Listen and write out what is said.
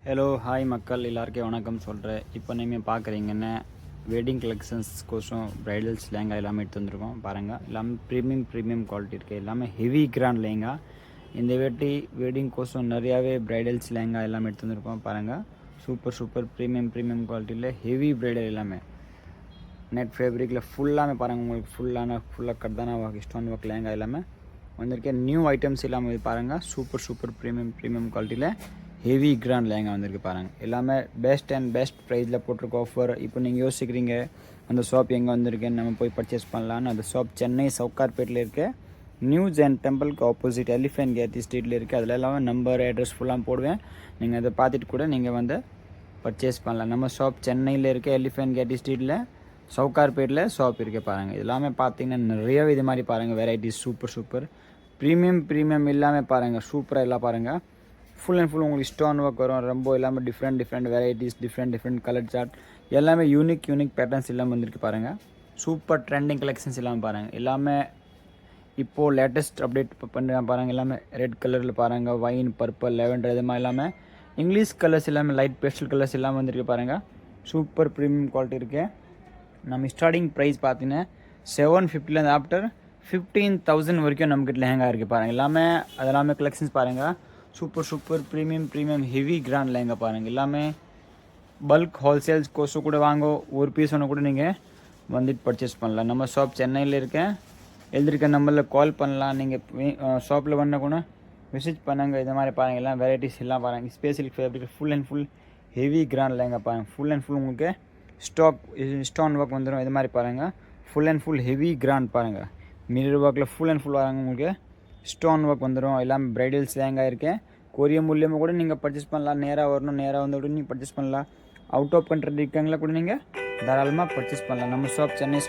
Hello hi மக்கள் எல்லாருக்கும் வணக்கம் சொல்கிறேன். இப்போ நீங்கள் பார்க்குறீங்கன்னா வெட்டிங் கலெக்ஷன்ஸ்க்கோசம் ப்ரைடல்ஸ் லேங்கா எல்லாமே எடுத்து வந்திருக்கோம். பாருங்கள், எல்லாமே ப்ரீமியம் குவாலிட்டி இருக்குது. எல்லாமே ஹெவி கிராண்ட் லேங்கா. இந்த வெட்டிங் கோசம் நிறையாவே ப்ரைடல்ஸ் லேங்கா எல்லாமே எடுத்து வந்திருக்கோம். பாருங்கள், சூப்பர் ப்ரீமியம் குவாலிட்டியில் ஹெவி ப்ரைடல் எல்லாமே நெட் ஃபேப்ரிக்கில் ஃபுல்லாமே பாருங்கள். உங்களுக்கு ஃபுல்லாக கட்தானா ஒர்க், ஸ்டோன் ஒர்க் லேங்கா எல்லாமே வந்திருக்கேன். நியூ ஐட்டம்ஸ் எல்லாமே பாருங்கள். சூப்பர் ப்ரீமியம் குவாலிட்டியில் ஹெவி கிராண்ட் லேங்கா வந்திருக்கு பாருங்கள். எல்லாமே பெஸ்ட் ப்ரைஸில் போட்டிருக்க ஆஃபர். இப்போ நீங்கள் யோசிக்கிறீங்க அந்த ஷாப் எங்கே வந்திருக்கேன்னு நம்ம போய் பர்ச்சேஸ் பண்ணலான்னு. அந்த ஷாப் சென்னை சவுகார்பேட்டில் இருக்க நியூ ஜென் டெம்பிளுக்கு ஆப்போசிட் எலிஃபென்ட் கேத்தி ஸ்ட்ரீட்டில் இருக்குது. அதில் எல்லாமே நம்பர் அட்ரஸ் ஃபுல்லாக போடுவேன். நீங்கள் அதை பார்த்துட்டு கூட நீங்கள் வந்து பர்ச்சேஸ் பண்ணலாம். நம்ம ஷாப் சென்னையில் இருக்க எலிஃபென்ட் கேத்தி ஸ்ட்ரீட்டில் சவுகார்பேட்டில் ஷாப் இருக்குது பாருங்கள். எல்லாமே பார்த்தீங்கன்னா நிறைய இது மாதிரி பாருங்கள். வெரைட்டிஸ் சூப்பர் ப்ரீமியம் எல்லாமே பாருங்கள். சூப்பராக எல்லாம் பாருங்கள். ஃபுல் அண்ட் ஃபுல் உங்களுக்கு ஸ்டோன் ஒர்க் வரும். ரொம்ப எல்லாமே different varieties, different colour chart, எல்லாமே யூனிக் பேட்டர்ன்ஸ் எல்லாமே வந்துருக்கு பாருங்கள். சூப்பர் ட்ரெண்டிங் கலெக்ஷன்ஸ் எல்லாமே பாருங்கள். எல்லாமே இப்போது லேட்டஸ்ட் அப்டேட் பண்ணுறேன் பாருங்கள். எல்லாமே ரெட் கலரில் பாருங்கள், வைன், பர்பிள், லெவெண்டர், இது மாதிரி எல்லாமே இங்கிலீஷ் கலர்ஸ் எல்லாமே லைட் பேஸ்டல் கலர்ஸ் எல்லாமே வந்துருக்கு பாருங்கள். சூப்பர் ப்ரீமியம் குவாலிட்டி இருக்குது. நம்ம ஸ்டார்டிங் ப்ரைஸ் பார்த்தீங்கன்னா 750 ஆஃப்டர் 15,000 வரைக்கும் நம்மக்கிட்ட லெஹங்கா இருக்குது பாருங்கள். அதெல்லாமே கலெக்ஷன்ஸ் பாருங்கள். Super premium heavy grand lehenga பாருங்கள். எல்லாமே பல்க் ஹோல்சேல்ஸ் கோசம் கூட வாங்க, ஒரு பீஸ் ஒன்று கூட நீங்கள் வந்துட்டு பர்ச்சேஸ் பண்ணலாம். நம்ம ஷாப் சென்னையில் இருக்கேன். எழுதிருக்க நம்பரில் கால் பண்ணலாம். நீங்கள் ஷாப்பில் வந்தால் கூட விசிட் பண்ணுங்கள். இது மாதிரி பாருங்கள். எல்லாம் வெரைட்டிஸ் எல்லாம் பாருங்கள். Special fabric full and full heavy grand lehenga பாருங்கள். ஃபுல் அண்ட் ஃபுல் உங்களுக்கு ஸ்டோன் ஒர்க் வந்துடும். இது மாதிரி பாருங்கள். Full and full heavy grand பாருங்கள். மிரர் ஒர்க்கில் ஃபுல் அண்ட் ஃபுல் வராங்க. உங்களுக்கு ஸ்டோன் ஒர்க் வந்துடும். எல்லாமே ப்ரைடல்ஸ் லேங்கா இருக்குது. கொரியர் மூலியமாக கூட நீங்கள் பர்ச்சேஸ் பண்ணலாம். நேராக வரணும், நேராக வந்து கூட நீங்கள் பர்ச்சேஸ் பண்ணலாம். அவுட் ஆஃப் கண்ட்ரி இருக்காங்களா கூட நீங்கள் தாராளமாக பர்ச்சேஸ் பண்ணலாம். நம்ம ஷாப் சென்னை